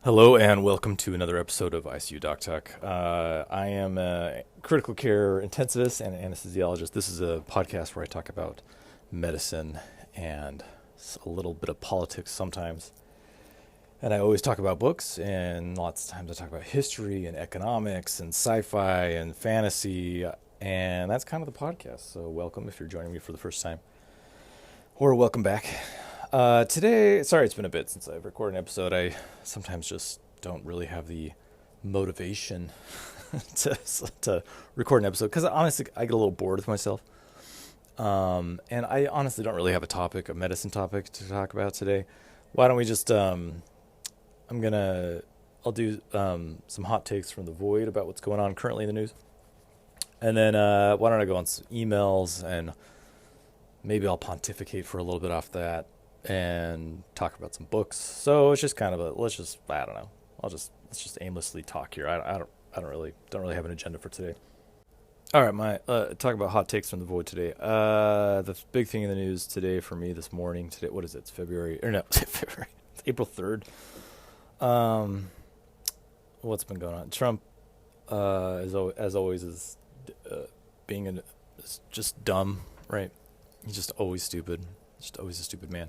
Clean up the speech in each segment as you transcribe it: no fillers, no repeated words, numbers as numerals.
Hello and welcome to another episode of ICU Doc Talk. I am a critical care intensivist and anesthesiologist. This is a podcast where I talk about medicine and a little bit of politics sometimes. And I always talk about books, and lots of times I talk about history and economics and sci-fi and fantasy, and that's kind of the podcast. So welcome if you're joining me for the first time, or welcome back. Today, sorry it's been a bit since I've recorded an episode. I sometimes just don't really have the motivation to record an episode because honestly I get a little bored with myself. And I honestly don't really have a medicine topic to talk about today. Why don't we just, I'll do some hot takes from the void about what's going on currently in the news. And then why don't I go on some emails and maybe I'll pontificate for a little bit off that and talk about some books. So it's just kind of let's just aimlessly talk here. I don't really have an agenda for today. All right, talk about hot takes from the void today. The big thing in the news today for me this morning, what is it? It's February. It's April 3rd. What's been going on? Trump, as always, is just dumb, right? He's just always stupid. Just always a stupid man.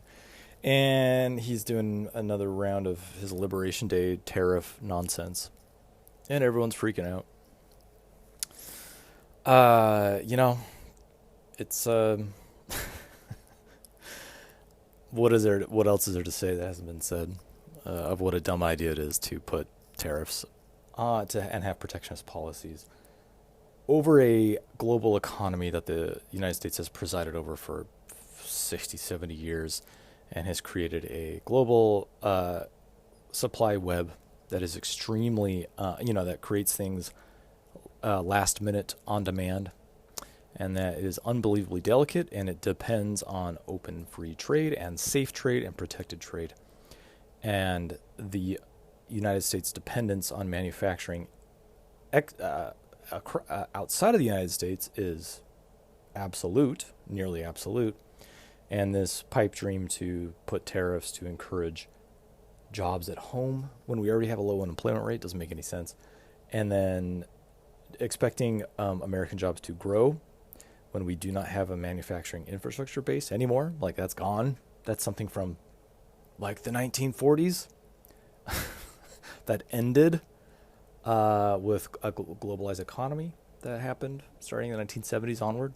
And he's doing another round of his Liberation Day tariff nonsense. And everyone's freaking out. It's what else is there to say that hasn't been said of what a dumb idea it is to put tariffs and have protectionist policies over a global economy that the United States has presided over for 60, 70 years and has created a global supply web that is extremely, that creates things last minute on demand, and that is unbelievably delicate, and it depends on open free trade and safe trade and protected trade. And the United States' dependence on manufacturing outside of the United States is nearly absolute. And this pipe dream to put tariffs to encourage jobs at home when we already have a low unemployment rate doesn't make any sense. And then expecting American jobs to grow when we do not have a manufacturing infrastructure base anymore, like that's gone. That's something from like the 1940s that ended with a globalized economy that happened starting in the 1970s onward.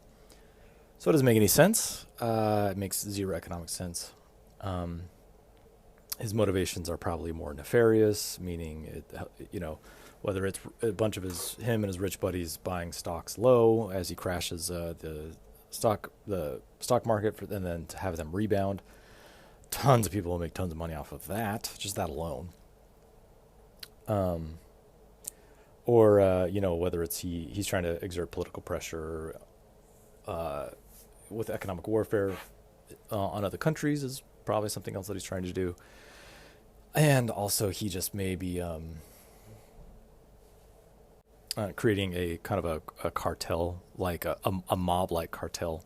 So it doesn't make any sense. It makes zero economic sense. His motivations are probably more nefarious, meaning whether it's a bunch of him and his rich buddies buying stocks low as he crashes the stock market, and then to have them rebound. Tons of people will make tons of money off of that, just that alone. Or whether it's he's trying to exert political pressure with economic warfare on other countries is probably something else that he's trying to do. And also he just may be creating a kind of a cartel, like a mob-like cartel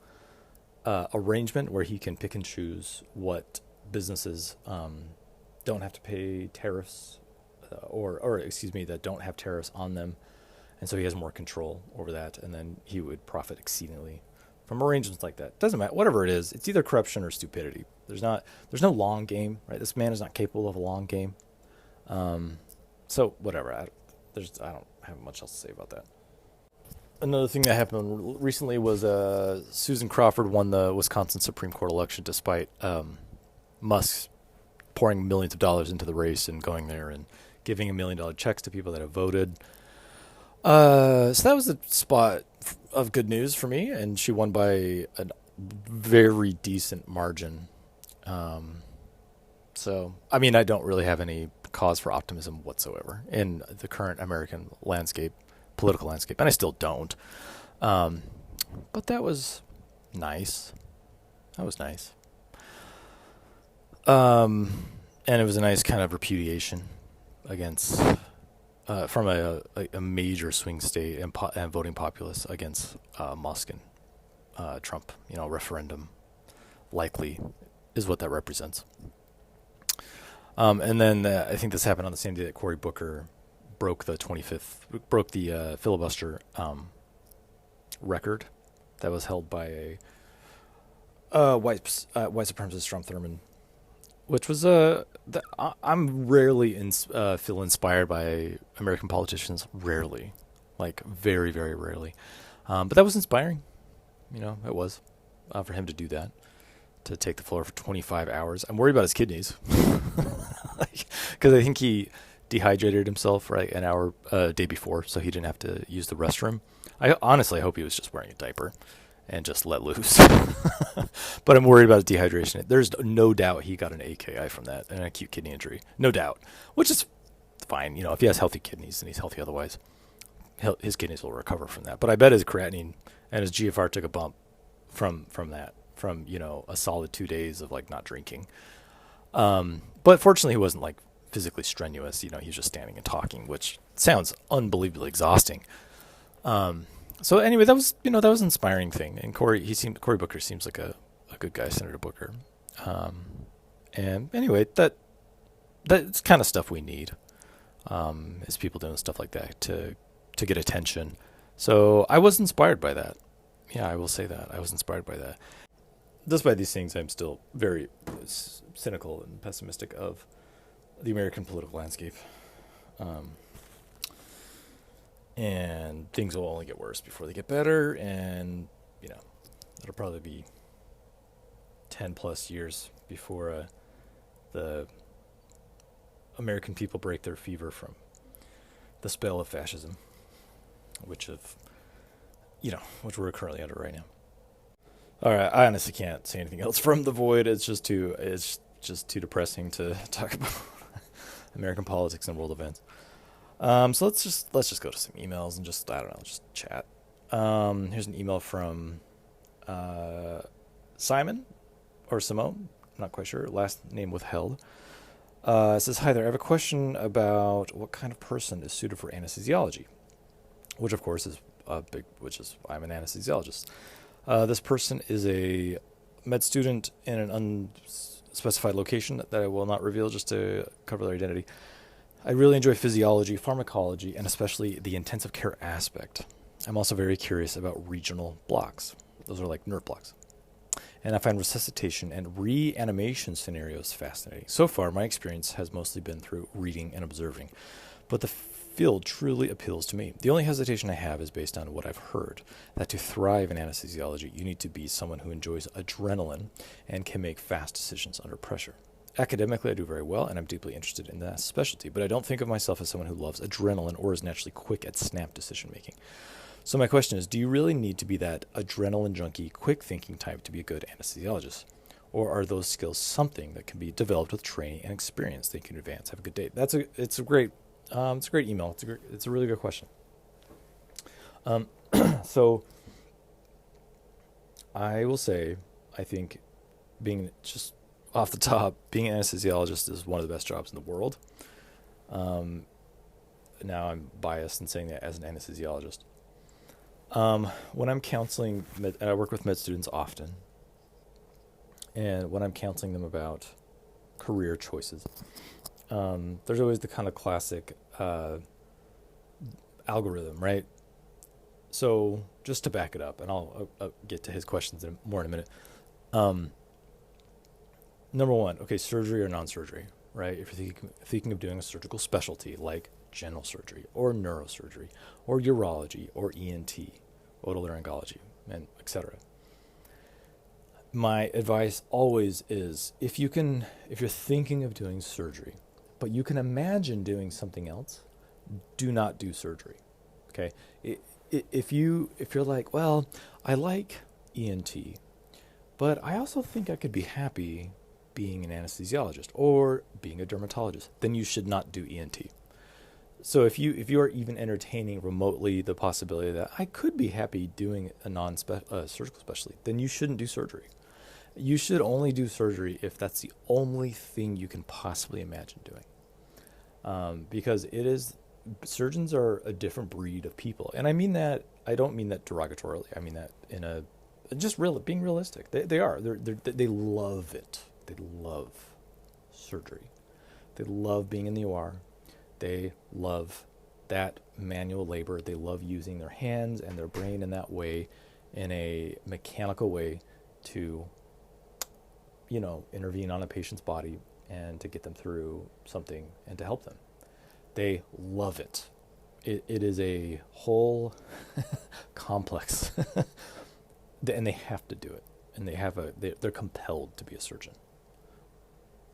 arrangement where he can pick and choose what businesses don't have to pay tariffs that don't have tariffs on them. And so he has more control over that, and then he would profit exceedingly from arrangements like that. Doesn't matter, whatever it is, it's either corruption or stupidity. There's no long game, right? This man is not capable of a long game. So whatever. I don't have much else to say about that. Another thing that happened recently was Susan Crawford won the Wisconsin Supreme Court election despite Musk pouring millions of dollars into the race and going there and giving $1 million checks to people that have voted. So that was a spot of good news for me, and she won by a very decent margin. So, I mean, I don't really have any cause for optimism whatsoever in the current American political landscape, and I still don't. But that was nice. And it was a nice kind of repudiation against from a major swing state and voting populace against Musk and Trump. Referendum likely is what that represents. And then I think this happened on the same day that Cory Booker broke the filibuster record that was held by a white supremacist, Strom Thurmond, which was I'm rarely feel inspired by American politicians. Rarely, like very, very rarely. But that was inspiring. It was for him to do that, to take the floor for 25 hours. I'm worried about his kidneys because I think he dehydrated himself an hour day before, so he didn't have to use the restroom. I honestly hope he was just wearing a diaper and just let loose. But I'm worried about his dehydration. There's no doubt he got an AKI from that, an acute kidney injury. No doubt, which is fine. If he has healthy kidneys and he's healthy otherwise, his kidneys will recover from that. But I bet his creatinine and his GFR took a bump from that, from a solid 2 days of not drinking. But fortunately, he wasn't physically strenuous. He was just standing and talking, which sounds unbelievably exhausting. So anyway, that was that was an inspiring thing. And Cory Booker seems like a good guy, Senator Booker. And anyway, that's kind of stuff we need, is people doing stuff like that to get attention. So I was inspired by that. Yeah, I will say that. I was inspired by that. Despite these things, I'm still very cynical and pessimistic of the American political landscape. And things will only get worse before they get better. And, it'll probably be 10 plus years before the American people break their fever from the spell of fascism, which we're currently under right now. All right, I honestly can't say anything else from the void. It's just too depressing to talk about American politics and world events. So let's just go to some emails and just chat. Here's an email from Simon or Simone, I'm not quite sure, last name withheld. It says, "Hi there, I have a question about what kind of person is suited for anesthesiology," which of course is I'm an anesthesiologist. This person is a med student in an unspecified location that I will not reveal just to cover their identity. I really enjoy physiology, pharmacology, and especially the intensive care aspect. I'm also very curious about regional blocks. Those are like nerve blocks. And I find resuscitation and reanimation scenarios fascinating. So far, my experience has mostly been through reading and observing, but the field truly appeals to me. The only hesitation I have is based on what I've heard, that to thrive in anesthesiology, you need to be someone who enjoys adrenaline and can make fast decisions under pressure. Academically, I do very well, and I'm deeply interested in that specialty, but I don't think of myself as someone who loves adrenaline or is naturally quick at snap decision-making. So my question is, do you really need to be that adrenaline junkie, quick-thinking type to be a good anesthesiologist? Or are those skills something that can be developed with training and experience that you can advance? Have a good day. It's a great email. It's a really good question. So I will say, I think being just off the top, being an anesthesiologist is one of the best jobs in the world. Now I'm biased in saying that as an anesthesiologist. When I'm counseling, I work with med students often, and when I'm counseling them about career choices, there's always the kind of classic algorithm, right? So just to back it up, and I'll get to his questions more in a minute. Number one, okay, surgery or non-surgery, right? If you're thinking of doing a surgical specialty like general surgery or neurosurgery or urology or ENT, otolaryngology, and etc. My advice always is, if you're thinking of doing surgery, but you can imagine doing something else, do not do surgery. Okay? If you're like, well, I like ENT, but I also think I could be happy being an anesthesiologist or being a dermatologist, then you should not do ENT. So if you are even entertaining remotely the possibility that I could be happy doing a surgical specialty, then you shouldn't do surgery. You should only do surgery if that's the only thing you can possibly imagine doing. Because surgeons are a different breed of people. And I don't mean that derogatorily. I mean that in being realistic. They love it. They love surgery. They love being in the OR. They love that manual labor. They love using their hands and their brain in that way, in a mechanical way to, intervene on a patient's body and to get them through something and to help them. They love it. It is a whole complex, and they have to do it. And they're compelled to be a surgeon.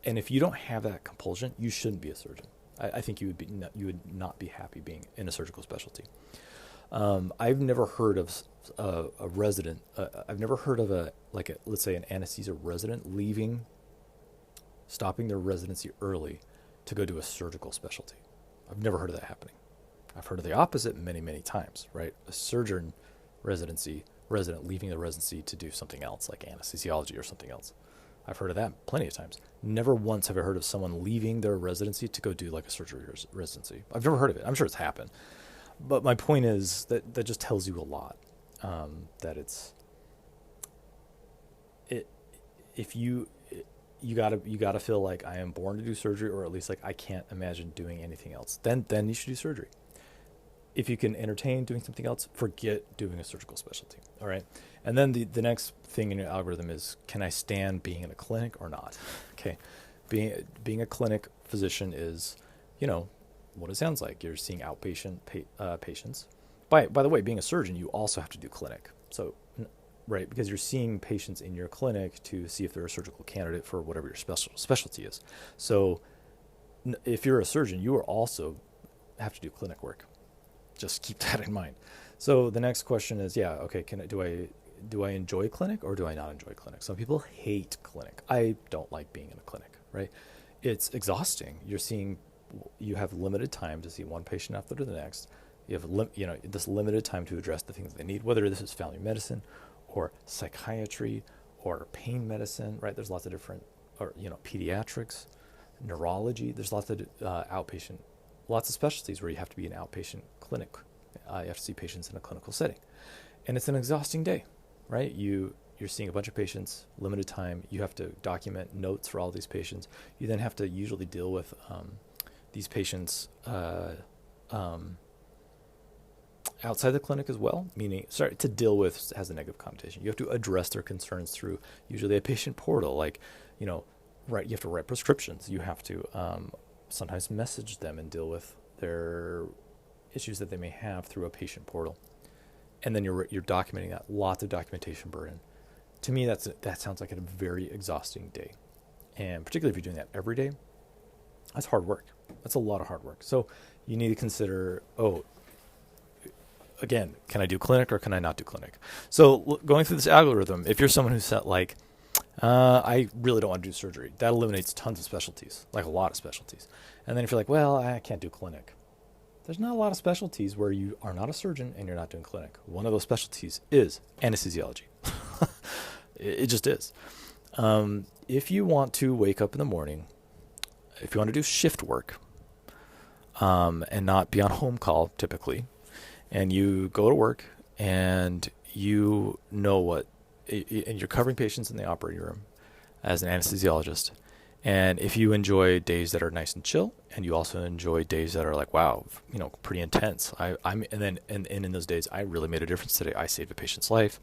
And if you don't have that compulsion, you shouldn't be a surgeon. I think you would not be happy being in a surgical specialty. I've never heard of a resident. I've never heard of let's say an anesthesia resident stopping their residency early to go do a surgical specialty. I've never heard of that happening. I've heard of the opposite many, many times, right? A surgeon resident leaving the residency to do something else, like anesthesiology or something else. I've heard of that plenty of times. Never once have I heard of someone leaving their residency to go do like a surgery residency. I've never heard of it. I'm sure it's happened. But my point is that just tells you a lot. That you gotta feel like I am born to do surgery, or at least like I can't imagine doing anything else. Then you should do surgery. If you can entertain doing something else, forget doing a surgical specialty. All right. And then the next thing in your algorithm is, can I stand being in a clinic or not? Okay. Being a clinic physician is, what it sounds like. You're seeing outpatient patients. By the way, being a surgeon, you also have to do clinic. So, right, because you're seeing patients in your clinic to see if they're a surgical candidate for whatever your specialty is. So if you're a surgeon, you are also have to do clinic work. Just keep that in mind. So the next question is, okay, do I enjoy clinic or do I not enjoy clinic? Some people hate clinic. I don't like being in a clinic, right? It's exhausting. You have limited time to see one patient after the next. You have this limited time to address the things they need, whether this is family medicine or psychiatry or pain medicine, right? There's lots of different, or pediatrics, neurology. There's lots of outpatient, lots of specialties where you have to be an outpatient clinic. You have to see patients in a clinical setting, and it's an exhausting day, right? You're seeing a bunch of patients, limited time. You have to document notes for all these patients. You then have to usually deal with these patients outside the clinic as well, meaning, to deal with has a negative connotation. You have to address their concerns through usually a patient portal, you have to write prescriptions. You have to sometimes message them and deal with their issues that they may have through a patient portal. And then you're documenting that, lots of documentation burden. To me, that sounds like a very exhausting day. And particularly if you're doing that every day, that's hard work. That's a lot of hard work. So you need to consider, again, can I do clinic or can I not do clinic? So going through this algorithm, if you're someone who's set I really don't want to do surgery, that eliminates tons of specialties, like a lot of specialties. And then if you're like, well, I can't do clinic, there's not a lot of specialties where you are not a surgeon and you're not doing clinic. One of those specialties is anesthesiology. It just is. If you want to wake up in the morning, if you want to do shift work, and not be on home call typically, and you go to work and and you're covering patients in the operating room as an anesthesiologist. And if you enjoy days that are nice and chill, and you also enjoy days that are like, wow, pretty intense. And in those days, I really made a difference today. I saved a patient's life.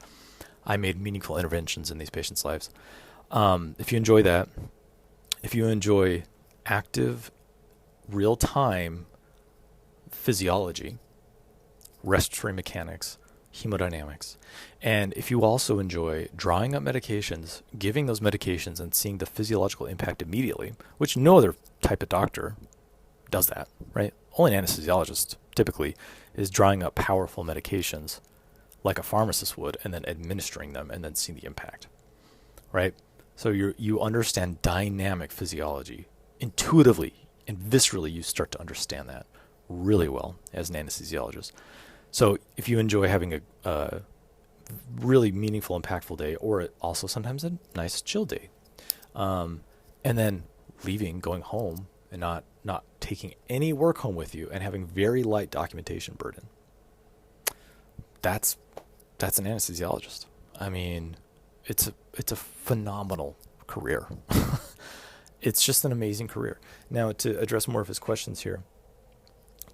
I made meaningful interventions in these patients' lives. If you enjoy that, if you enjoy active, real-time physiology, respiratory mechanics, hemodynamics, and if you also enjoy drawing up medications, giving those medications and seeing the physiological impact immediately, which no other type of doctor does that, right? Only an anesthesiologist typically is drawing up powerful medications like a pharmacist would, and then administering them and then seeing the impact, right? So you understand dynamic physiology intuitively and viscerally. You start to understand that really well as an anesthesiologist. So if you enjoy having a really meaningful, impactful day, or also sometimes a nice chill day, and then going home and not taking any work home with you and having very light documentation burden, that's an anesthesiologist. I mean, it's a phenomenal career. it's just an amazing career. Now, to address more of his questions here,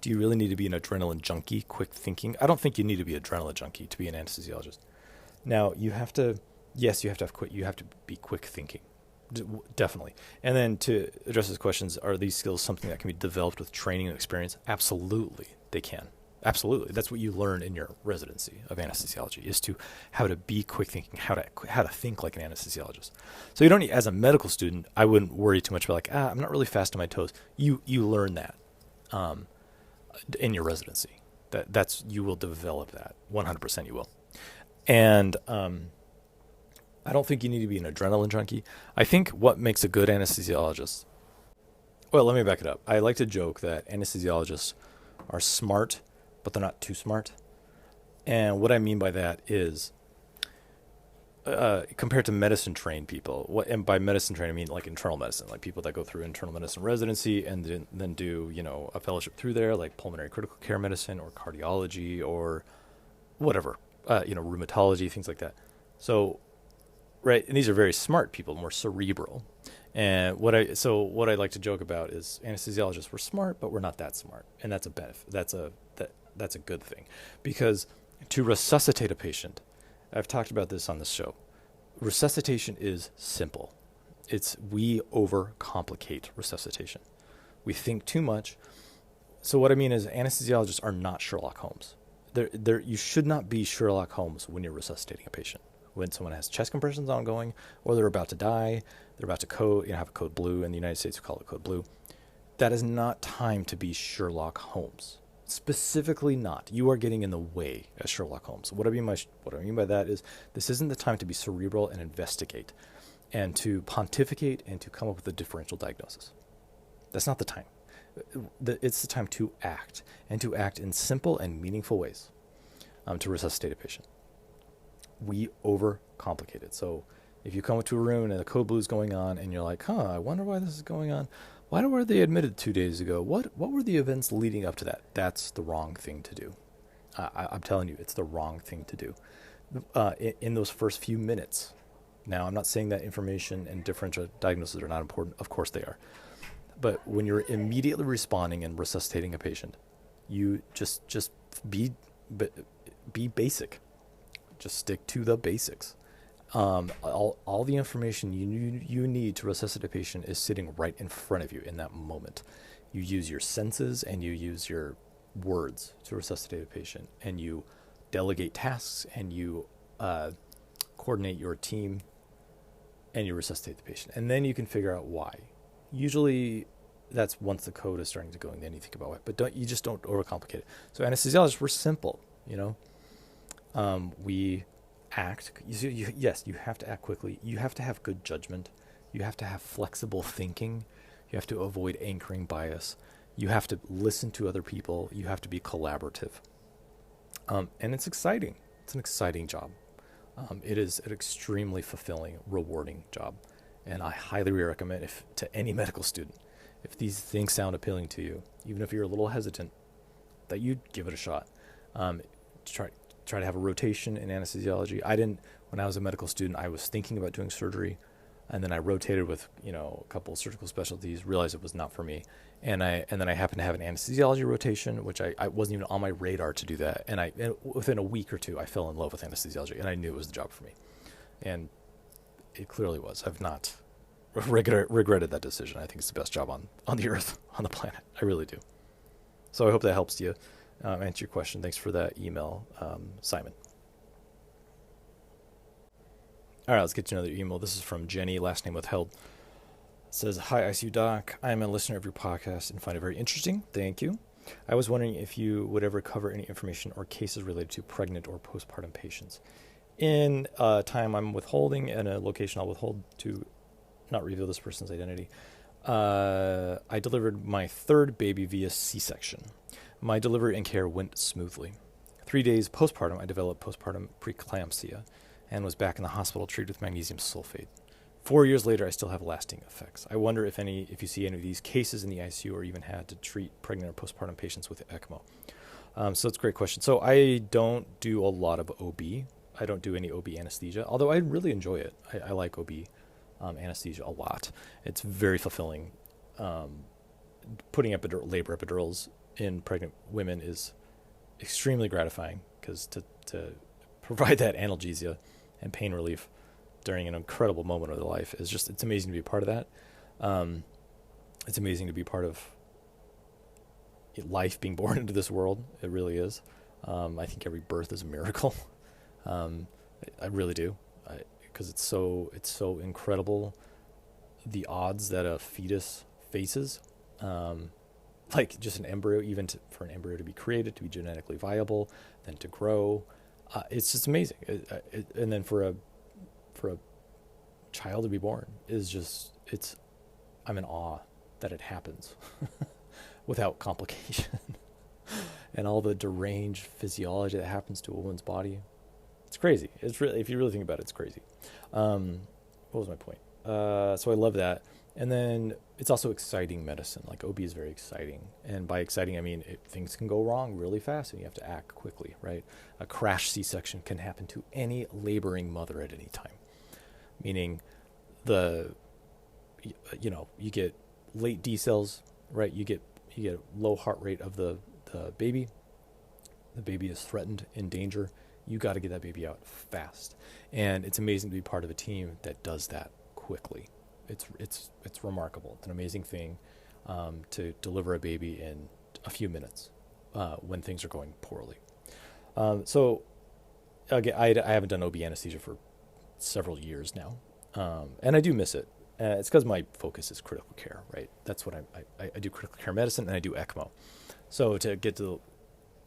do you really need to be an adrenaline junkie, quick thinking? I don't think you need to be an adrenaline junkie to be an anesthesiologist. Now, you have to be quick thinking. Definitely. And then to address his questions, are these skills something that can be developed with training and experience? Absolutely, they can. Absolutely. That's what you learn in your residency of anesthesiology, is to how to be quick thinking, how to think like an anesthesiologist. So you don't need, as a medical student, I wouldn't worry too much about like, I'm not really fast on my toes. You learn that in your residency. That's you will develop that. 100% you will. And I don't think you need to be an adrenaline junkie. I think what makes a good anesthesiologist, well, let me back it up. I like to joke that anesthesiologists are smart, but they're not too smart. And what I mean by that is, compared to medicine-trained people, and by medicine-trained, I mean like internal medicine, like people that go through internal medicine residency and then do, a fellowship through there, like pulmonary critical care medicine or cardiology or whatever, rheumatology, things like that. So, right, and these are very smart people, more cerebral. And what I like to joke about is anesthesiologists, we're smart, but we're not that smart, and that's a benefit. That's a good thing, because to resuscitate a patient, I've talked about this on this show. Resuscitation is simple. We overcomplicate resuscitation. We think too much. So what I mean is anesthesiologists are not Sherlock Holmes. You should not be Sherlock Holmes when you're resuscitating a patient. When someone has chest compressions ongoing, or they're about to die, they're about to have a code blue. In the United States, we call it code blue. That is not time to be Sherlock Holmes. Specifically not. You are getting in the way as Sherlock Holmes. What I mean by that is this isn't the time to be cerebral and investigate and to pontificate and to come up with a differential diagnosis. That's not the time. It's the time to act, and to act in simple and meaningful ways to resuscitate a patient. We overcomplicate it. So if you come into a room and the code blue is going on and you're like, I wonder why this is going on. Why were they admitted 2 days ago? What were the events leading up to that? That's the wrong thing to do. I'm telling you, it's the wrong thing to do. In those first few minutes. Now, I'm not saying that information and differential diagnoses are not important. Of course they are. But when you're immediately responding and resuscitating a patient, you just be basic. Just stick to the basics. All the information you need to resuscitate a patient is sitting right in front of you in that moment. You use your senses and you use your words to resuscitate a patient, and you delegate tasks and you coordinate your team and you resuscitate the patient. And then you can figure out why. Usually that's once the code is starting to go, and then you think about why. But don't overcomplicate it. So anesthesiologists, we're simple, we act. Yes, you have to act quickly. You have to have good judgment. You have to have flexible thinking. You have to avoid anchoring bias. You have to listen to other people. You have to be collaborative. And it's exciting. It's an exciting job. It is an extremely fulfilling, rewarding job. And I highly recommend to any medical student, if these things sound appealing to you, even if you're a little hesitant, that you give it a shot. Try to have a rotation in anesthesiology. When I was a medical student, I was thinking about doing surgery, and then I rotated with, a couple of surgical specialties, realized it was not for me. And then I happened to have an anesthesiology rotation, which I wasn't even on my radar to do that. And within a week or two, I fell in love with anesthesiology, and I knew it was the job for me. And it clearly was. I've not regretted that decision. I think it's the best job on the earth, on the planet. I really do. So I hope that helps you answer your question. Thanks for that email, Simon. All right, let's get to another email. This is from Jenny, last name withheld. It says, "Hi, ICU Doc. I am a listener of your podcast and find it very interesting. Thank you. I was wondering if you would ever cover any information or cases related to pregnant or postpartum patients. In time I'm withholding and a location I'll withhold to not reveal this person's identity. I delivered my third baby via C-section. My delivery and care went smoothly. 3 days postpartum, I developed postpartum preeclampsia and was back in the hospital treated with magnesium sulfate. 4 years later, I still have lasting effects. I wonder if you see any of these cases in the ICU or even had to treat pregnant or postpartum patients with ECMO." So that's a great question. So I don't do a lot of OB. I don't do any OB anesthesia, although I really enjoy it. I like OB anesthesia a lot. It's very fulfilling. Putting labor epidurals in pregnant women is extremely gratifying, because to provide that analgesia and pain relief during an incredible moment of their life is just, it's amazing to be a part of that. It's amazing to be part of life being born into this world. It really is. I think every birth is a miracle. I really do, because it's so incredible, the odds that a fetus faces, like just an embryo, even for an embryo to be created, to be genetically viable, then to grow. It's just amazing. And then for a child to be born is just, I'm in awe that it happens without complication. And all the deranged physiology that happens to a woman's body. It's crazy. It's really, if you really think about it, it's crazy. What was my point? So I love that. And then it's also exciting medicine. Like OB is very exciting. And by exciting, I mean, things can go wrong really fast and you have to act quickly, right? A crash C-section can happen to any laboring mother at any time. Meaning you get late D cells, right? You get low heart rate of the baby. The baby is threatened, in danger. You got to get that baby out fast. And it's amazing to be part of a team that does that quickly. It's remarkable. It's an amazing thing to deliver a baby in a few minutes when things are going poorly. So again, I haven't done OB anesthesia for several years now, and I do miss it. It's because my focus is critical care, right? That's what I do, critical care medicine, and I do ECMO. So to get to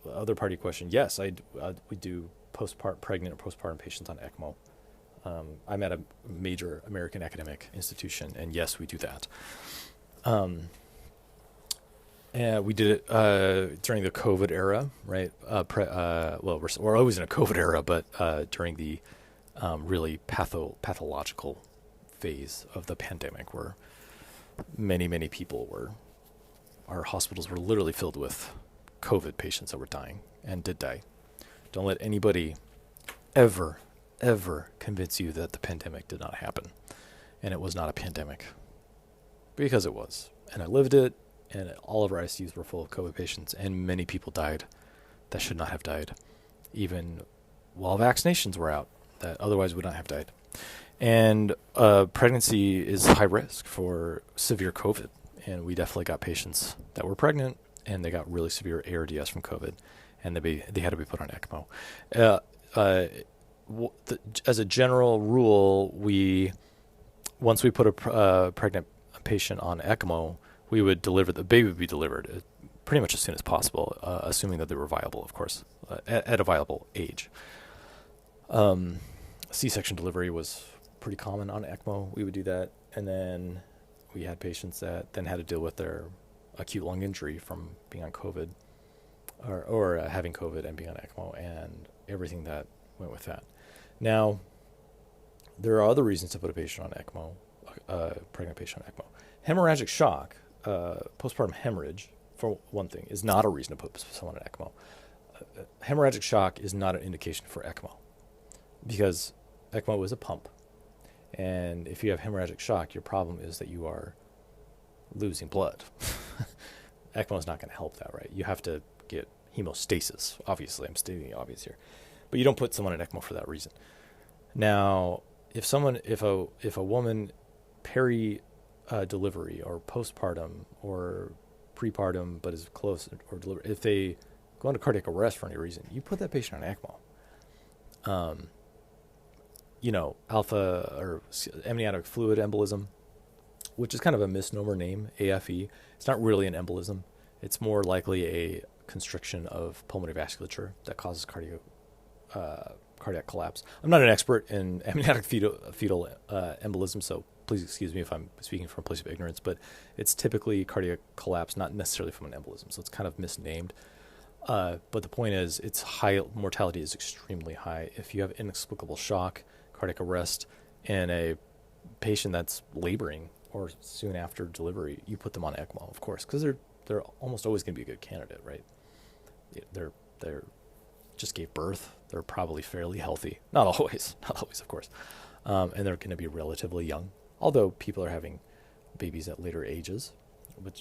the other part of your question, yes, we do pregnant or postpartum patients on ECMO. I'm at a major American academic institution, and yes, we do that. And we did it during the COVID era, right? We're always in a COVID era, but during the really pathological phase of the pandemic, where many people our hospitals were literally filled with COVID patients that were dying and did die. Don't let anybody ever convince you that the pandemic did not happen. And it was not a pandemic. Because it was. And I lived it, and all of our ICUs were full of COVID patients, and many people died that should not have died, even while vaccinations were out, that otherwise would not have died. And pregnancy is high risk for severe COVID. And we definitely got patients that were pregnant, and they got really severe ARDS from COVID, and they had to be put on ECMO. As a general rule, once we put a pregnant patient on ECMO, the baby would be delivered pretty much as soon as possible, assuming that they were viable, of course, at a viable age. C-section delivery was pretty common on ECMO. We would do that, and then we had patients that then had to deal with their acute lung injury from being on COVID, or having COVID and being on ECMO, and everything that went with that. Now, there are other reasons to put a patient on ECMO, pregnant patient on ECMO. Hemorrhagic shock, postpartum hemorrhage, for one thing, is not a reason to put someone on ECMO. Hemorrhagic shock is not an indication for ECMO, because ECMO is a pump. And if you have hemorrhagic shock, your problem is that you are losing blood. ECMO is not going to help that, right? You have to get hemostasis. Obviously, I'm stating the obvious here. But you don't put someone in ECMO for that reason. Now, if a woman delivery or postpartum or prepartum but is close or delivery, if they go into cardiac arrest for any reason, you put that patient on ECMO. Alpha or amniotic fluid embolism, which is kind of a misnomer name, AFE. It's not really an embolism. It's more likely a constriction of pulmonary vasculature that causes cardiac collapse. I'm not an expert in amniotic fetal embolism, so please excuse me if I'm speaking from a place of ignorance, but it's typically cardiac collapse, not necessarily from an embolism, so it's kind of misnamed. But the point is, mortality is extremely high. If you have inexplicable shock, cardiac arrest, in a patient that's laboring or soon after delivery, you put them on ECMO, of course, because they're almost always going to be a good candidate, right? They're just gave birth. They're probably fairly healthy. Not always, of course. And they're going to be relatively young Although people are having babies at later ages,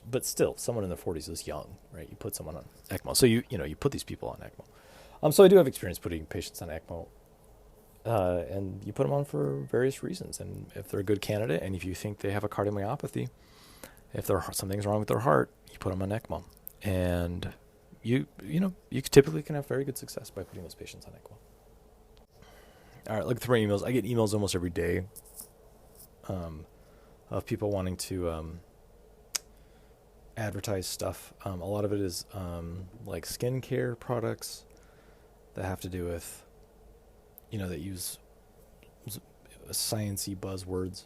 but still, someone in their 40s is young, right? You put someone on ECMO. So you put these people on ECMO. So I do have experience putting patients on ECMO. And you put them on for various reasons. And if they're a good candidate, and if you think they have a cardiomyopathy, if something's wrong with their heart, you put them on ECMO. And you typically can have very good success by putting those patients on ECMO. All right, look through my emails. I get emails almost every day of people wanting to advertise stuff. A lot of it is like skincare products that have to do with, that use science-y buzzwords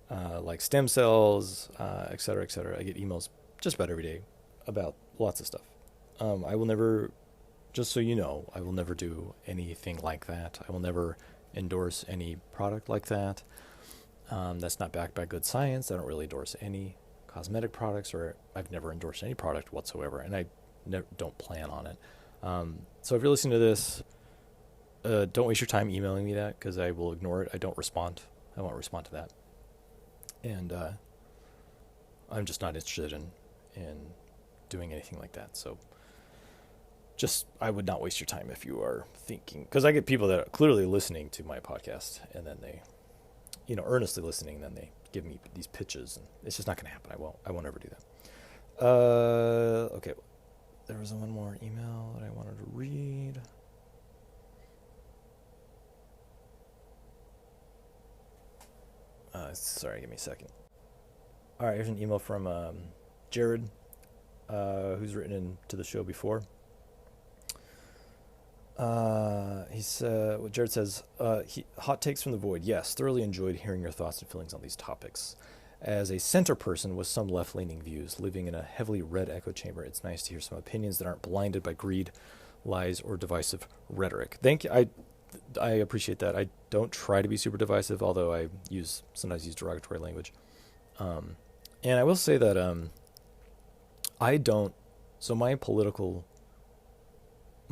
like stem cells, et cetera, et cetera. I get emails just about every day about lots of stuff. I will never, just so you know, I will never do anything like that. I will never endorse any product like that. That's not backed by good science. I don't really endorse any cosmetic products, or I've never endorsed any product whatsoever, and I don't plan on it. So if you're listening to this, don't waste your time emailing me that, because I will ignore it. I don't respond. I won't respond to that. And I'm just not interested in doing anything like that. So I would not waste your time if you are thinking, because I get people that are clearly listening to my podcast, and then they, earnestly listening, and then they give me these pitches, and it's just not going to happen. I won't ever do that. Okay. There was one more email that I wanted to read. Sorry, give me a second. All right, here's an email from Jared, who's written into the show before. Jared says, hot takes from the void. Yes, thoroughly enjoyed hearing your thoughts and feelings on these topics. As a center person with some left-leaning views, living in a heavily red echo chamber, it's nice to hear some opinions that aren't blinded by greed, lies, or divisive rhetoric. Thank you. I appreciate that. I don't try to be super divisive, although I sometimes use derogatory language. And I will say that so my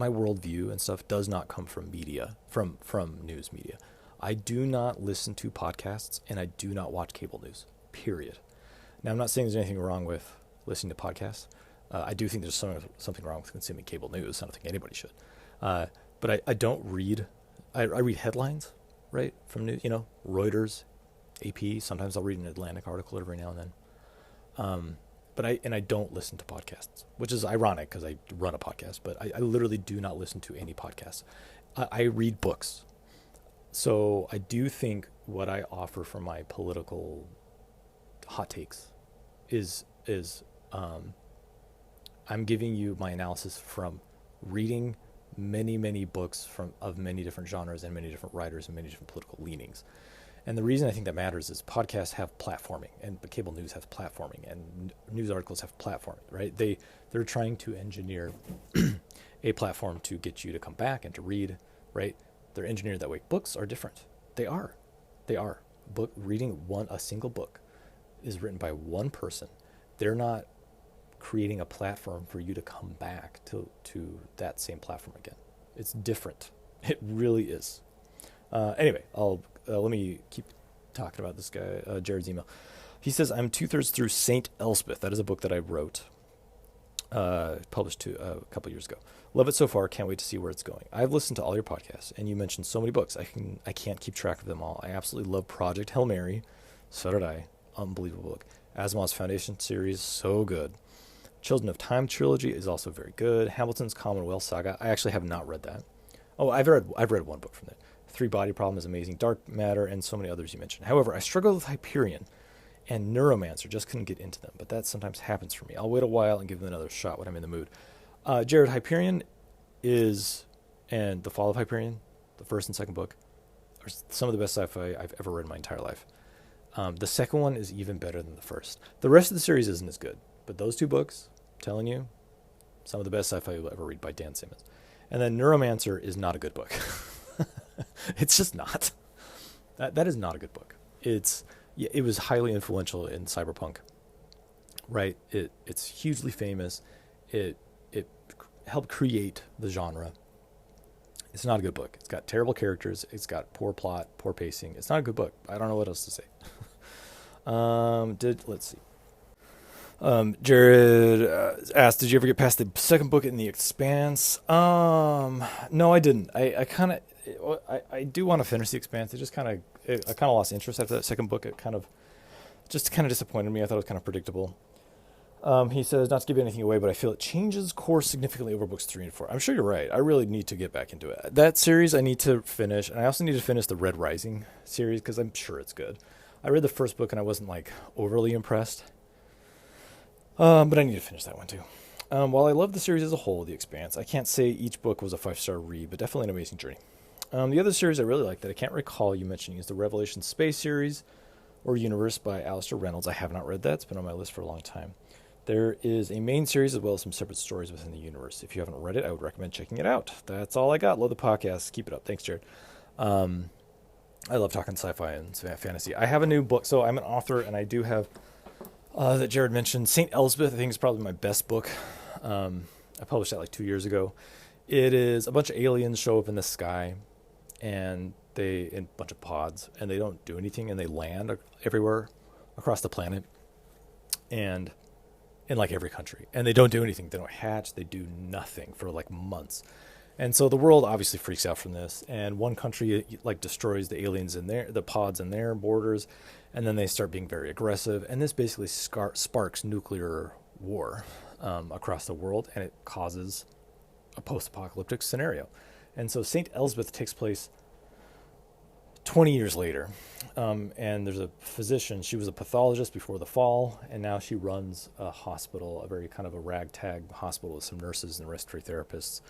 worldview and stuff does not come from media, from news media. I do not listen to podcasts, and I do not watch cable news, period. Now, I'm not saying there's anything wrong with listening to podcasts. I do think there's something wrong with consuming cable news. I don't think anybody should. But I don't read. I read headlines, right, from news, Reuters, AP. Sometimes I'll read an Atlantic article every now and then. But I don't listen to podcasts, which is ironic because I run a podcast, but I literally do not listen to any podcasts. I read books. So I do think what I offer for my political hot takes is I'm giving you my analysis from reading many, many books of many different genres and many different writers and many different political leanings. And the reason I think that matters is podcasts have platforming, but cable news has platforming, and news articles have platforming, right? They're trying to engineer a platform to get you to come back and to read, right? They're engineered that way. Books are different. They are. Reading a single book is written by one person. They're not creating a platform for you to come back to that same platform again. It's different. It really is. Anyway, let me keep talking about this guy, Jared's email. He says, I'm 2/3 through Saint Elspeth. That is a book that I wrote, published a couple years ago. Love it so far. Can't wait to see where it's going. I've listened to all your podcasts, and you mentioned so many books. I can't keep track of them all. I absolutely love Project Hail Mary. So did I. Unbelievable book. Asimov's Foundation series, so good. Children of Time trilogy is also very good. Hamilton's Commonwealth saga. I actually have not read that. Oh, I've read one book from that. Three Body Problem is amazing. Dark Matter and so many others you mentioned. However, I struggle with Hyperion and Neuromancer. Just couldn't get into them, but that sometimes happens for me. I'll wait a while and give them another shot when I'm in the mood. Jared, Hyperion and The Fall of Hyperion, the first and second book, are some of the best sci-fi I've ever read in my entire life. The second one is even better than the first. The rest of the series isn't as good, but those two books, I'm telling you, some of the best sci-fi you'll ever read by Dan Simmons. And then Neuromancer is not a good book. It's just not. That is not a good book. It was highly influential in cyberpunk, right? It's hugely famous. It helped create the genre, It's not a good book. It's got terrible characters. It's got poor plot, poor pacing. It's not a good book. I don't know what else to say. Let's see. Jared asked, "Did you ever get past the second book in The Expanse?" No, I didn't. I do want to finish The Expanse. I kind of lost interest after that second book. It kind of disappointed me. I thought it was kind of predictable. He says, not to give anything away, but I feel it changes course significantly over books 3 and 4. I'm sure you're right. I really need to get back into it. That series I need to finish, and I also need to finish the Red Rising series because I'm sure it's good. I read the first book and I wasn't like overly impressed, but I need to finish that one too. While I love the series as a whole, The Expanse, I can't say each book was a 5-star read, but definitely an amazing journey. The other series I really like that I can't recall you mentioning is the Revelation Space series or Universe by Alistair Reynolds. I have not read that. It's been on my list for a long time. There is a main series as well as some separate stories within the universe. If you haven't read it, I would recommend checking it out. That's all I got. Love the podcast. Keep it up. Thanks, Jared. I love talking sci-fi and fantasy. I have a new book. So I'm an author, and I do have, that Jared mentioned, St. Elspeth. I think is probably my best book. I published that like 2 years ago. It is a bunch of aliens show up in the sky, and in a bunch of pods, and they don't do anything, and they land everywhere across the planet. And in like every country, and they don't do anything. They don't hatch. They do nothing for like months. And so the world obviously freaks out from this. And one country like destroys the aliens the pods in their borders. And then they start being very aggressive. And this basically sparks nuclear war across the world. And it causes a post-apocalyptic scenario. And so St. Elspeth takes place 20 years later, and there's a physician. She was a pathologist before the fall, and now she runs a hospital, a very kind of a ragtag hospital with some nurses and respiratory therapists.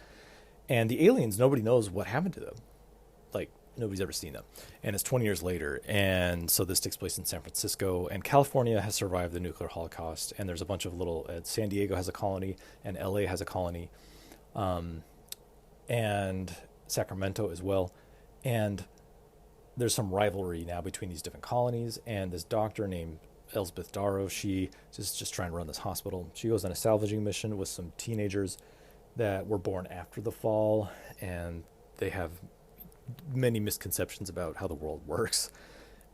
And the aliens, nobody knows what happened to them. Like, nobody's ever seen them. And it's 20 years later, and so this takes place in San Francisco, and California has survived the nuclear holocaust, and there's a bunch of San Diego has a colony, and LA has a colony, and Sacramento as well. And there's some rivalry now between these different colonies, and this doctor named Elspeth Darrow, she is just trying to run this hospital. She goes on a salvaging mission with some teenagers that were born after the fall, and they have many misconceptions about how the world works.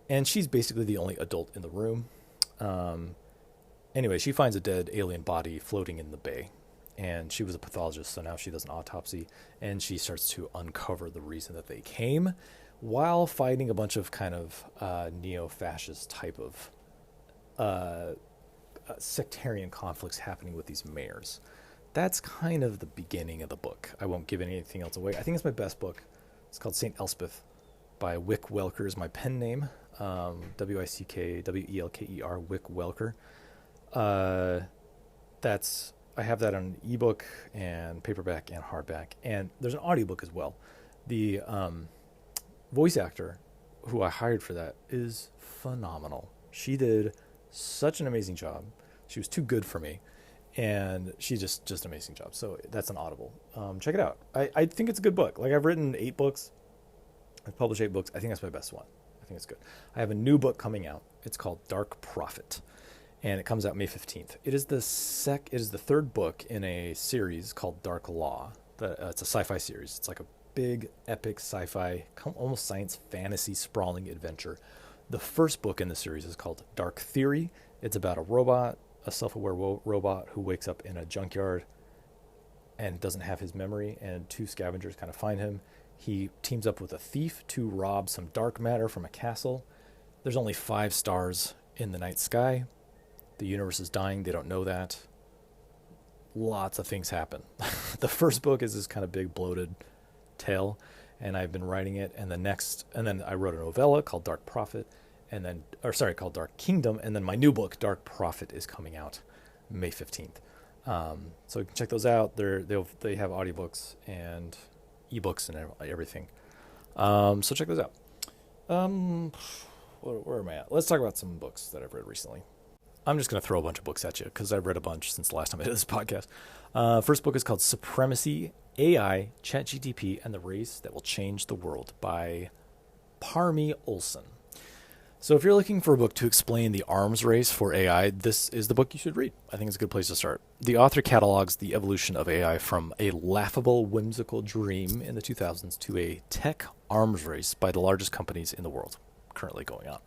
And she's basically the only adult in the room. Anyway, she finds a dead alien body floating in the bay, and she was a pathologist, so now she does an autopsy, and she starts to uncover the reason that they came, while fighting a bunch of kind of neo-fascist type of sectarian conflicts happening with these mayors. That's kind of the beginning of the book. I won't give anything else away. I think it's my best book. It's called St. Elspeth by Wick Welker is my pen name. W-I-C-K-W-E-L-K-E-R, Wick Welker. I have that on ebook and paperback and hardback. And there's an audiobook as well. The voice actor who I hired for that is phenomenal. She did such an amazing job. She was too good for me, and she just an amazing job. So that's an Audible. Check it out. I think it's a good book. Like, I've written 8 books. I've published 8 books. I think that's my best one. I think it's good. I have a new book coming out. It's called Dark Prophet, and it comes out May 15th. It is the third book in a series called Dark Law. It's a sci-fi series. It's like a big, epic sci-fi, almost science fantasy sprawling adventure. The first book in the series is called Dark Theory. It's about a self-aware robot who wakes up in a junkyard and doesn't have his memory, and 2 scavengers kind of find him. He teams up with a thief to rob some dark matter from a castle. There's only 5 stars in the night sky. The universe is dying. They don't know that. Lots of things happen. The first book is this kind of big bloated tale, and I've been writing it, and then I wrote a novella called Dark Prophet, called Dark Kingdom, and then my new book Dark Prophet is coming out May 15th. So you can check those out. They have audiobooks and ebooks and everything. So check those out. Where am I at? Let's talk about some books that I've read recently. I'm just going to throw a bunch of books at you because I've read a bunch since the last time I did this podcast. First book is called Supremacy, AI, ChatGPT, and the Race That Will Change the World by Parmi Olson. So if you're looking for a book to explain the arms race for AI, this is the book you should read. I think it's a good place to start. The author catalogs the evolution of AI from a laughable, whimsical dream in the 2000s to a tech arms race by the largest companies in the world currently going on.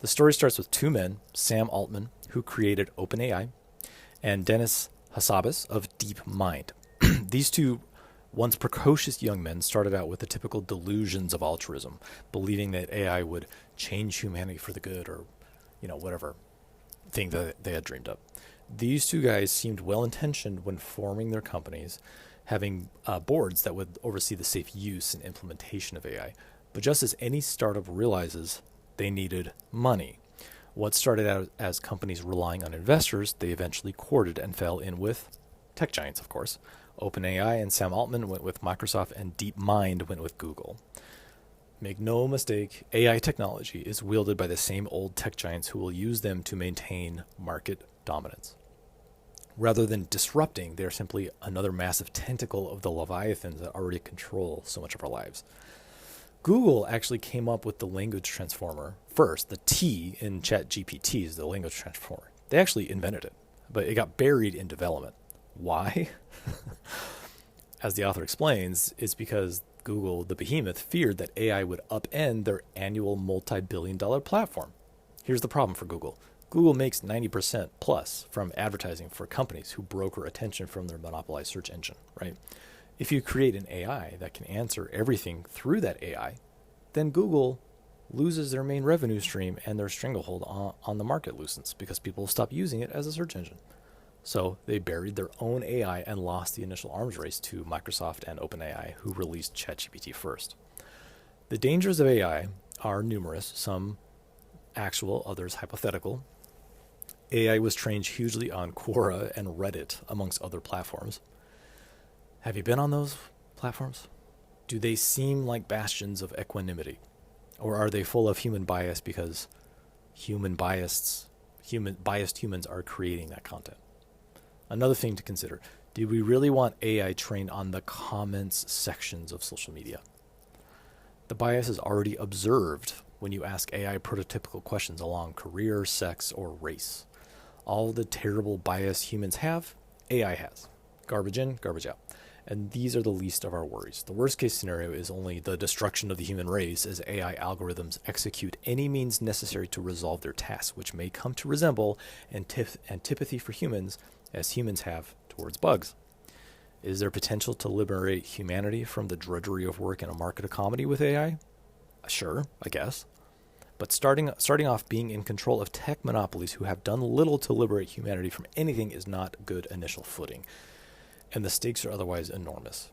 The story starts with two men, Sam Altman, who created OpenAI, and Dennis Hassabis of DeepMind. These two once precocious young men started out with the typical delusions of altruism, believing that AI would change humanity for the good or, whatever thing that they had dreamed of. These two guys seemed well-intentioned when forming their companies, having boards that would oversee the safe use and implementation of AI. But just as any startup realizes, they needed money. What started out as companies relying on investors, they eventually courted and fell in with tech giants, of course. OpenAI and Sam Altman went with Microsoft, and DeepMind went with Google. Make no mistake, AI technology is wielded by the same old tech giants who will use them to maintain market dominance. Rather than disrupting, they are simply another massive tentacle of the leviathans that already control so much of our lives. Google actually came up with the language transformer first. The T in ChatGPT is the language transformer. They actually invented it, but it got buried in development. Why? As the author explains, it's because Google, the behemoth, feared that AI would upend their annual multi-billion-dollar platform. Here's the problem for Google. Google makes 90% plus from advertising for companies who broker attention from their monopolized search engine, right? If you create an AI that can answer everything through that AI, then Google loses their main revenue stream and their stranglehold on the market loosens because people will stop using it as a search engine. So they buried their own AI and lost the initial arms race to Microsoft and OpenAI, who released ChatGPT first. The dangers of AI are numerous, some actual, others hypothetical. AI was trained hugely on Quora and Reddit, amongst other platforms. Have you been on those platforms? Do they seem like bastions of equanimity? Or are they full of human bias because biased humans are creating that content? Another thing to consider, do we really want AI trained on the comments sections of social media? The bias is already observed when you ask AI prototypical questions along career, sex, or race. All the terrible bias humans have, AI has. Garbage in, garbage out. And these are the least of our worries. The worst case scenario is only the destruction of the human race as AI algorithms execute any means necessary to resolve their tasks, which may come to resemble antipathy for humans as humans have towards bugs. Is there potential to liberate humanity from the drudgery of work in a market economy with AI? Sure, I guess. But starting off being in control of tech monopolies who have done little to liberate humanity from anything is not good initial footing. And the stakes are otherwise enormous.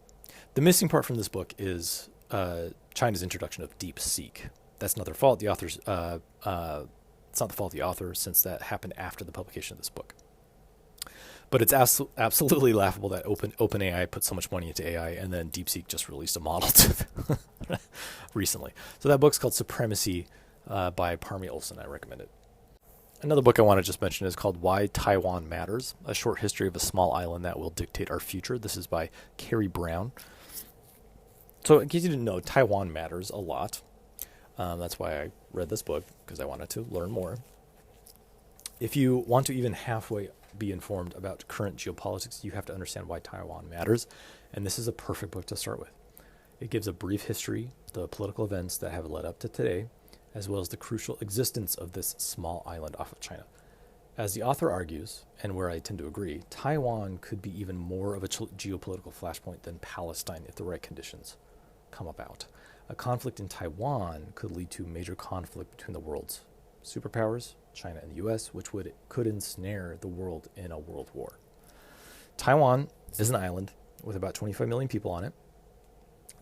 The missing part from this book is China's introduction of DeepSeek. That's not their fault. It's not the fault of the author, since that happened after the publication of this book. But it's absolutely laughable that OpenAI put so much money into AI, and then DeepSeek just released a model recently. So that book's called Supremacy by Olson. I recommend it. Another book I want to just mention is called Why Taiwan Matters, a short history of a small island that will dictate our future. This is by Cory Brown. So in case you didn't know, Taiwan matters a lot. That's why I read this book, because I wanted to learn more. If you want to even halfway be informed about current geopolitics, you have to understand why Taiwan matters. And this is a perfect book to start with. It gives a brief history, the political events that have led up to today, as well as the crucial existence of this small island off of China. As the author argues, and where I tend to agree, Taiwan could be even more of a geopolitical flashpoint than Palestine if the right conditions come about. A conflict in Taiwan could lead to major conflict between the world's superpowers, China and the US, which could ensnare the world in a world war. Taiwan is an island with about 25 million people on it.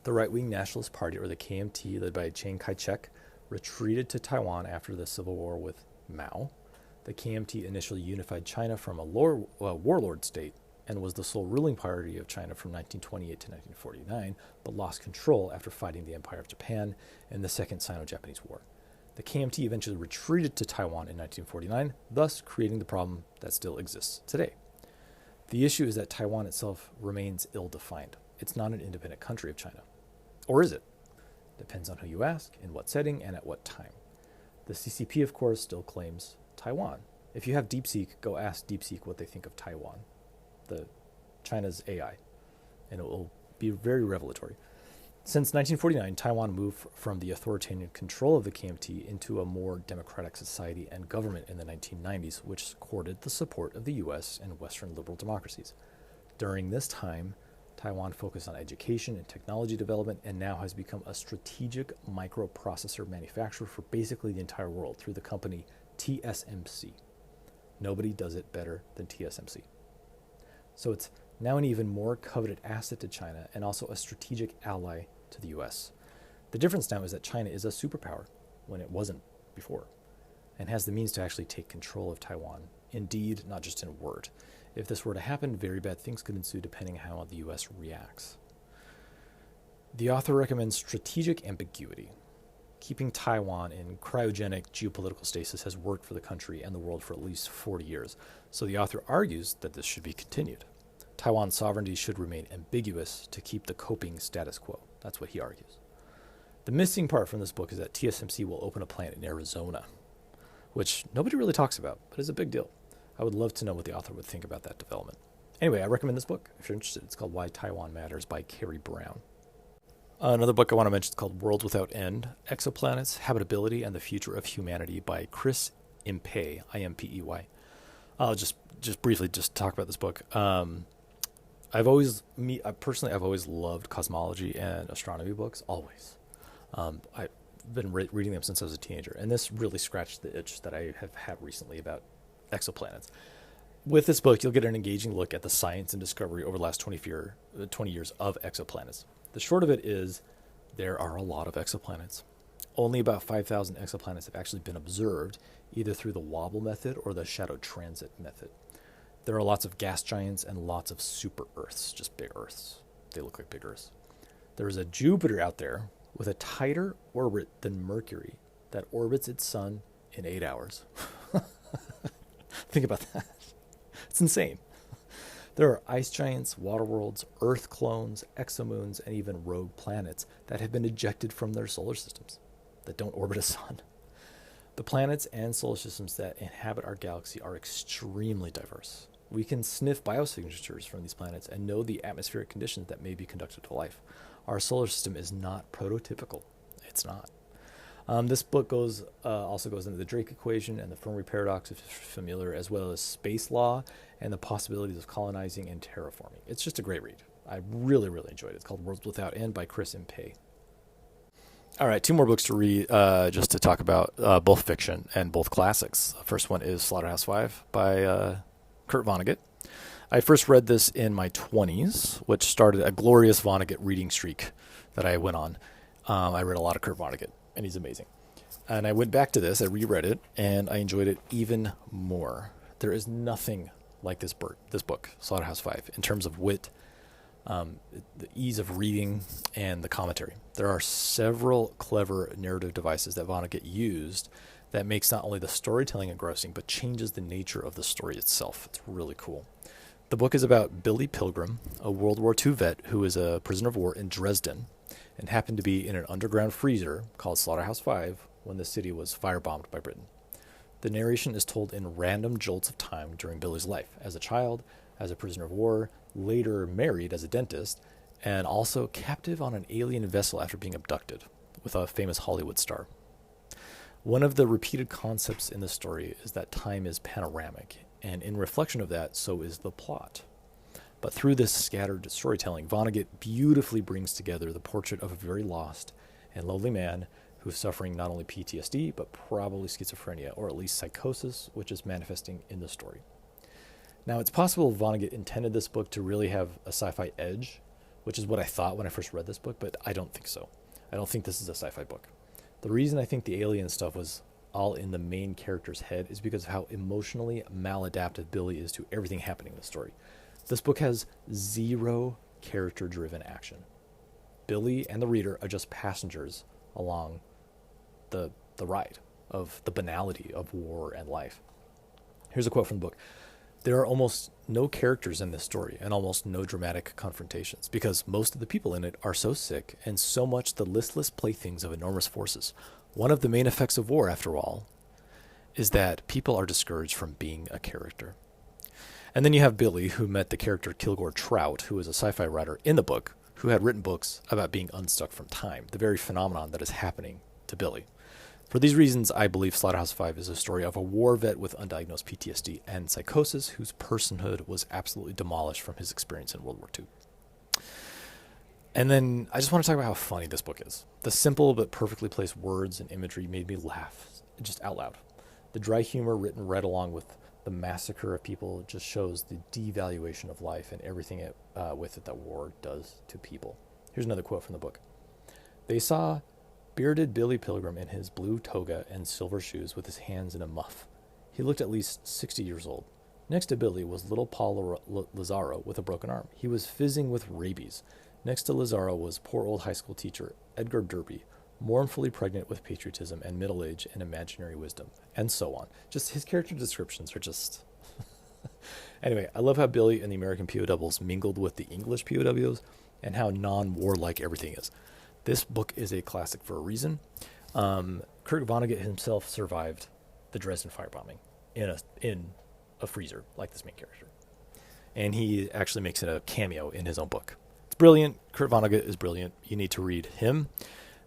The right-wing Nationalist Party, or the KMT, led by Chiang Kai-shek, retreated to Taiwan after the civil war with Mao. The KMT initially unified China from a warlord state and was the sole ruling party of China from 1928 to 1949, but lost control after fighting the Empire of Japan in the Second Sino-Japanese War. The KMT eventually retreated to Taiwan in 1949, thus creating the problem that still exists today. The issue is that Taiwan itself remains ill-defined. It's not an independent country of China. Or is it? Depends on who you ask, in what setting, and at what time. The CCP, of course, still claims Taiwan. If you have DeepSeek, go ask DeepSeek what they think of Taiwan, China's AI, and it will be very revelatory. Since 1949, Taiwan moved from the authoritarian control of the KMT into a more democratic society and government in the 1990s, which courted the support of the US and Western liberal democracies. During this time, Taiwan focused on education and technology development and now has become a strategic microprocessor manufacturer for basically the entire world through the company TSMC. Nobody does it better than TSMC. So it's now an even more coveted asset to China and also a strategic ally to the US. The difference now is that China is a superpower when it wasn't before and has the means to actually take control of Taiwan. Indeed, not just in word. If this were to happen, very bad things could ensue depending on how the US reacts. The author recommends strategic ambiguity. Keeping Taiwan in cryogenic geopolitical stasis has worked for the country and the world for at least 40 years, so the author argues that this should be continued. Taiwan's sovereignty should remain ambiguous to keep the coping status quo. That's what he argues. The missing part from this book is that TSMC will open a plant in Arizona, which nobody really talks about, but is a big deal. I would love to know what the author would think about that development. Anyway, I recommend this book if you're interested. It's called Why Taiwan Matters by Cory Brown. Another book I want to mention is called Worlds Without End, Exoplanets, Habitability, and the Future of Humanity by Chris Impey, I-M-P-E-Y. I'll just briefly talk about this book. I've always loved cosmology and astronomy books, always. I've been reading them since I was a teenager, and this really scratched the itch that I have had recently about exoplanets. With this book, you'll get an engaging look at the science and discovery over the last 20 years of exoplanets. The short of it is there are a lot of exoplanets. Only about 5,000 exoplanets have actually been observed, either through the wobble method or the shadow transit method. There are lots of gas giants and lots of super Earths, just big Earths. They look like big Earths. There is a Jupiter out there with a tighter orbit than Mercury that orbits its sun in 8 hours. Think about that. It's insane. There are ice giants, water worlds, Earth clones, exomoons, and even rogue planets that have been ejected from their solar systems that don't orbit a sun. The planets and solar systems that inhabit our galaxy are extremely diverse. We can sniff biosignatures from these planets and know the atmospheric conditions that may be conducive to life. Our solar system is not prototypical. It's not. This book also goes into the Drake equation and the Fermi paradox, if you're familiar, as well as space law and the possibilities of colonizing and terraforming. It's just a great read. I really, really enjoyed it. It's called Worlds Without End by Chris Impey. All right, 2 more books to read just to talk about both fiction and both classics. The first one is Slaughterhouse 5 by Kurt Vonnegut. I first read this in my 20s, which started a glorious Vonnegut reading streak that I went on. I read a lot of Kurt Vonnegut, and he's amazing. And I went back to this, I reread it, and I enjoyed it even more. There is nothing like this book, Slaughterhouse 5, in terms of wit, the ease of reading, and the commentary. There are several clever narrative devices that Vonnegut used that makes not only the storytelling engrossing, but changes the nature of the story itself. It's really cool. The book is about Billy Pilgrim, a World War II vet who is a prisoner of war in Dresden and happened to be in an underground freezer called Slaughterhouse 5 when the city was firebombed by Britain. The narration is told in random jolts of time during Billy's life, as a child, as a prisoner of war, later married as a dentist, and also captive on an alien vessel after being abducted with a famous Hollywood star. One of the repeated concepts in the story is that time is panoramic, and in reflection of that, so is the plot. But through this scattered storytelling, Vonnegut beautifully brings together the portrait of a very lost and lonely man who is suffering not only PTSD, but probably schizophrenia, or at least psychosis, which is manifesting in the story. Now, it's possible Vonnegut intended this book to really have a sci-fi edge, which is what I thought when I first read this book, but I don't think so. I don't think this is a sci-fi book. The reason I think the alien stuff was all in the main character's head is because of how emotionally maladaptive Billy is to everything happening in the story. This book has zero character-driven action. Billy and the reader are just passengers along the ride of the banality of war and life. Here's a quote from the book. There are almost no characters in this story and almost no dramatic confrontations because most of the people in it are so sick and so much the listless playthings of enormous forces. One of the main effects of war, after all, is that people are discouraged from being a character. And then you have Billy, who met the character Kilgore Trout, who is a sci-fi writer in the book, who had written books about being unstuck from time, the very phenomenon that is happening to Billy. For these reasons, I believe Slaughterhouse 5 is a story of a war vet with undiagnosed PTSD and psychosis whose personhood was absolutely demolished from his experience in World War II. And then I just want to talk about how funny this book is. The simple but perfectly placed words and imagery made me laugh just out loud. The dry humor written right along with the massacre of people just shows the devaluation of life and everything with it that war does to people. Here's another quote from the book. They saw bearded Billy Pilgrim in his blue toga and silver shoes with his hands in a muff. He looked at least 60 years old. Next to Billy was little Paul Lazaro with a broken arm. He was fizzing with rabies. Next to Lazaro was poor old high school teacher Edgar Derby, mournfully pregnant with patriotism and middle age and imaginary wisdom, and so on. Just his character descriptions are just... Anyway, I love how Billy and the American POWs mingled with the English POWs and how non-warlike everything is. This book is a classic for a reason. Kurt Vonnegut himself survived the Dresden firebombing in a freezer like this main character. And he actually makes it a cameo in his own book. It's brilliant. Kurt Vonnegut is brilliant. You need to read him.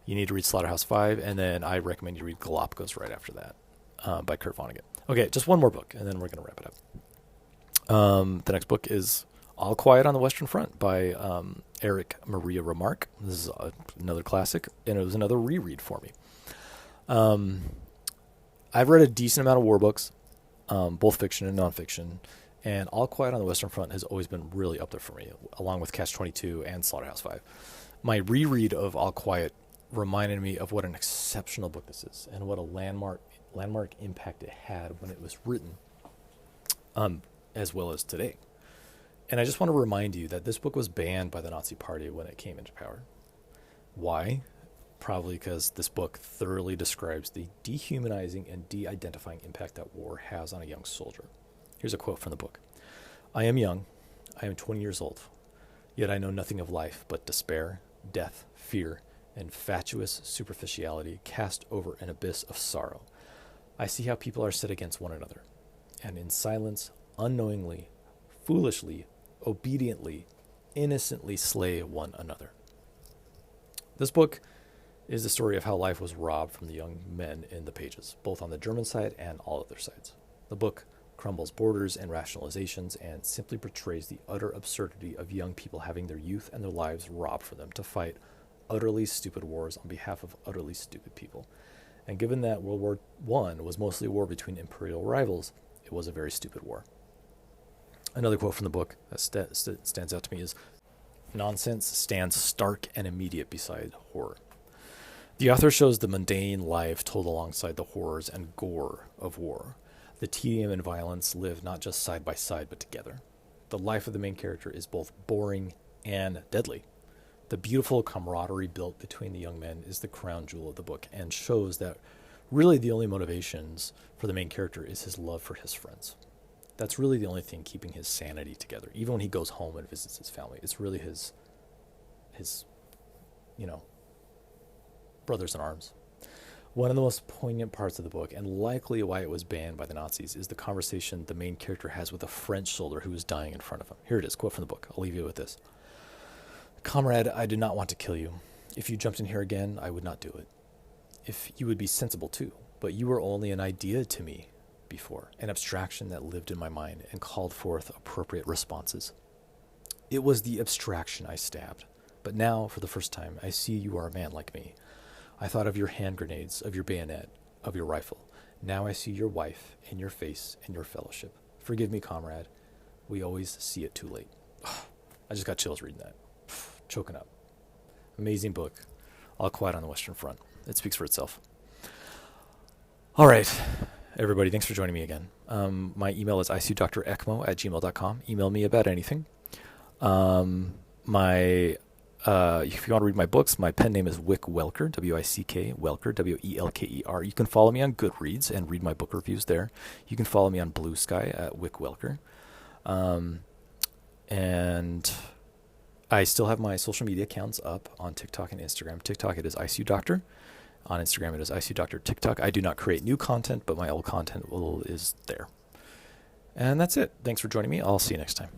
You need to read Slaughterhouse 5, and then I recommend you read Galapagos right after that by Kurt Vonnegut. Okay, just one more book, and then we're going to wrap it up. The next book is All Quiet on the Western Front by Eric Maria Remarque. This is another classic, and it was another reread for me. I've read a decent amount of war books, both fiction and nonfiction, and All Quiet on the Western Front has always been really up there for me, along with Catch-22 and Slaughterhouse 5. My reread of All Quiet reminded me of what an exceptional book this is, and what a landmark impact it had when it was written, as well as today. And I just want to remind you that this book was banned by the Nazi Party when it came into power. Why? Probably because this book thoroughly describes the dehumanizing and de-identifying impact that war has on a young soldier. Here's a quote from the book. I am young. I am 20 years old. Yet I know nothing of life but despair, death, fear, and fatuous superficiality cast over an abyss of sorrow. I see how people are set against one another, and in silence, unknowingly, foolishly, obediently, innocently slay one another. This book is the story of how life was robbed from the young men in the pages, both on the German side and all other sides. The book crumbles borders and rationalizations and simply portrays the utter absurdity of young people having their youth and their lives robbed from them to fight utterly stupid wars on behalf of utterly stupid people. And given that World War I was mostly a war between imperial rivals, it was a very stupid war. Another quote from the book that stands out to me is, nonsense stands stark and immediate beside horror. The author shows the mundane life told alongside the horrors and gore of war. The tedium and violence live not just side by side, but together. The life of the main character is both boring and deadly. The beautiful camaraderie built between the young men is the crown jewel of the book, and shows that really the only motivations for the main character is his love for his friends. That's really the only thing keeping his sanity together. Even when he goes home and visits his family, it's really his brothers in arms. One of the most poignant parts of the book, and likely why it was banned by the Nazis, is the conversation the main character has with a French soldier who is dying in front of him. Here it is, quote from the book. I'll leave you with this. Comrade, I did not want to kill you. If you jumped in here again, I would not do it. If you would be sensible too, but you were only an idea to me before, an abstraction that lived in my mind and called forth appropriate responses. It was the abstraction I stabbed, but now, for the first time, I see you are a man like me. I thought of your hand grenades, of your bayonet, of your rifle. Now I see your wife and your face and your fellowship. Forgive me, comrade. We always see it too late. I just got chills reading that. Choking up. Amazing book. All Quiet on the Western Front. It speaks for itself. All right, everybody. Thanks for joining me again. My email is icudrecmo@gmail.com. Email me about anything. If you want to read my books, my pen name is Wick Welker, W-I-C-K, Welker, W-E-L-K-E-R. You can follow me on Goodreads and read my book reviews there. You can follow me on Blue Sky at Wick Welker. And I still have my social media accounts up on TikTok and Instagram. TikTok, it is ICU Doctor. On Instagram, it is ICU Doctor. TikTok, I do not create new content, but my old content is there. And that's it. Thanks for joining me. I'll see you next time.